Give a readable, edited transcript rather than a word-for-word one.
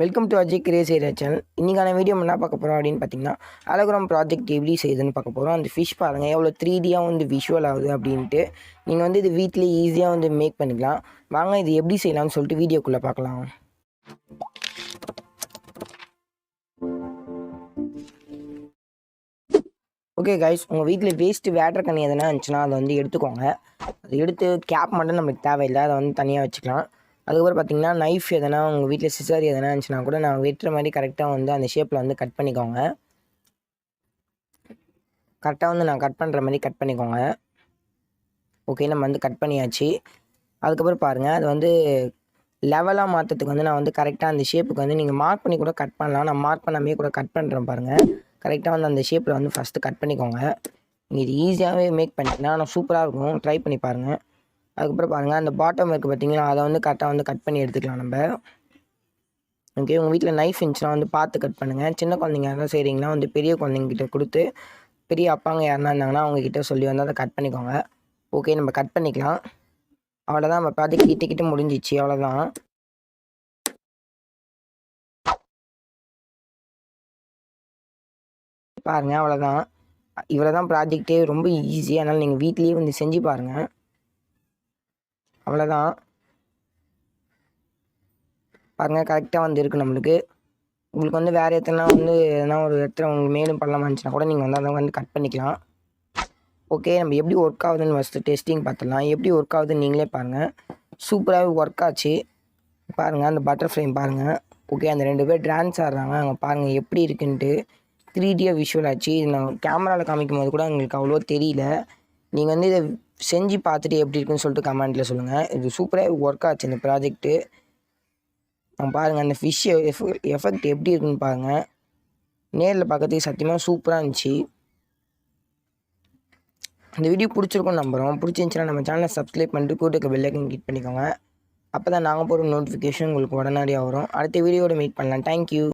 Welcome to Ajay Crazy channel. இன்றைக்கான video என்ன பார்க்க போகிறோம் அப்படின்னு பார்த்தீங்கன்னா, ஹாலோகிராம் ப்ராஜெக்ட் எப்படி செய்யுதுன்னு பார்க்க போகிறோம். அந்த ஃபிஷ் பாருங்கள் எவ்வளோ 3Dயாக வந்து விஷுவல் ஆகுது அப்படின்ட்டு. நீங்கள் வந்து இது வீட்டிலேயே ஈஸியாக வந்து மேக் பண்ணிக்கலாம். வாங்க இது எப்படி செய்யலாம்னு சொல்லிட்டு வீடியோக்குள்ளே பார்க்கலாம். ஓகே கைஸ், உங்கள் வீட்டில் வேஸ்ட்டு வேட்டர் கண்ணி எதனா இருந்துச்சுன்னா அதை வந்து எடுத்துக்கோங்க. அதை எடுத்து கேப் மட்டும் நம்மளுக்கு தேவையில்லை, அதை வந்து தனியாக வச்சுக்கலாம். அதுக்கப்புறம் பார்த்தீங்கன்னா நைஃப் எதனா உங்கள் வீட்டில் சிசர் எதனா இருந்துச்சுன்னா கூட நான் வெட்டுற மாதிரி கரெக்டாக வந்து அந்த ஷேப்பில் வந்து கட் பண்ணிக்கோங்க. கரெக்டாக வந்து நான் கட் பண்ணுற மாதிரி கட் பண்ணிக்கோங்க. ஓகே, நம்ம வந்து கட் பண்ணியாச்சு. அதுக்கப்புறம் பாருங்கள், அது வந்து லெவலாக மாற்றத்துக்கு வந்து நான் வந்து கரெக்டாக அந்த ஷேப்புக்கு வந்து நீங்கள் மார்க் பண்ணி கூட கட் பண்ணலாம். நான் மார்க் பண்ணாமே கூட கட் பண்ணுறேன் பாருங்கள். கரெக்டாக வந்து அந்த ஷேப்பில் வந்து ஃபஸ்ட்டு கட் பண்ணிக்கோங்க. நீங்கள் இது ஈஸியாகவே மேக் பண்ணிக்கலாம், ஆனால் சூப்பராக இருக்கும், ட்ரை பண்ணி பாருங்கள். அதுக்கப்புறம் பாருங்கள், அந்த பாட்டம் இருக்குது பார்த்தீங்களா, அதை வந்து கரெக்டாக வந்து கட் பண்ணி எடுத்துக்கலாம் நம்ம. ஓகே, உங்கள் வீட்டில் நைஃப் இருந்துச்சுன்னா வந்து பார்த்து கட் பண்ணுங்கள். சின்ன குழந்தைங்க யாரும் செய்கிறீங்கன்னா வந்து பெரிய குழந்தைங்கிட்ட கொடுத்து, பெரிய அப்பாங்க யாருனா இருந்தாங்கன்னா அவங்கக்கிட்ட சொல்லி வந்து அதை கட் பண்ணிக்கோங்க. ஓகே, நம்ம கட் பண்ணிக்கலாம். அவ்வளோதான், நம்ம ப்ராஜெக்ட் கிட்ட முடிஞ்சிச்சு. அவ்வளோதான். பாருங்கள், அவ்வளோதான். இவ்வளோ தான் ப்ராஜெக்டே, ரொம்ப ஈஸி. அதனால் நீங்கள் வீட்லேயே வந்து செஞ்சு பாருங்கள். அவ்வளோதான். பாருங்கள், கரெக்டாக வந்து இருக்குது நம்மளுக்கு. உங்களுக்கு வந்து வேறு இடத்துலனா வந்து எதனா ஒரு இடத்துல உங்களுக்கு மேலும் பண்ணலாமா இருந்துச்சுன்னா கூட நீங்கள் வந்து அதை வந்து கட் பண்ணிக்கலாம். ஓகே, நம்ம எப்படி ஒர்க் ஆகுதுன்னு ஃபஸ்ட்டு டெஸ்டிங் பார்த்துடலாம். எப்படி ஒர்க் ஆகுதுன்னு நீங்களே பாருங்கள். சூப்பராகவே ஒர்க் ஆச்சு. பாருங்கள், அந்த பட்டர் ஃப்ரேம் பாருங்கள். ஓகே, அந்த 2 பேர் டான்ஸ் ஆடுறாங்க. அங்கே பாருங்கள் எப்படி இருக்குன்ட்டு. 3Dயாக விஷுவல் ஆச்சு. இது நான் கேமராவில் காமிக்கும் போது கூட உங்களுக்கு அவ்வளோ தெரியல. நீங்கள் வந்து இதை செஞ்சு பார்த்துட்டு எப்படி இருக்குன்னு சொல்லிட்டு கமெண்ட்டில் சொல்லுங்கள். இது சூப்பராக ஒர்க் ஆச்சு இந்த ப்ராஜெக்ட்டு. பாருங்கள், அந்த ஃபிஷ் எஃபெக்ட் எப்படி இருக்குன்னு பாருங்கள். நேரில் பார்க்கறதுக்கு சத்தியமாக சூப்பராக இருந்துச்சு. இந்த வீடியோ பிடிச்சிருக்கும்னு நம்புகிறோம். பிடிச்சிருந்துச்சுன்னா நம்ம சேனலை சப்ஸ்கிரைப் பண்ணிட்டு கூட்டுக்கு பெல் ஐக்கன் கிளிக் பண்ணிக்கோங்க. அப்போ தான் நாங்கள் போகிற நோட்டிஃபிகேஷன் உங்களுக்கு உடனடியாக வரும். அடுத்த வீடியோட மீட் பண்ணலாம். தேங்க்யூ.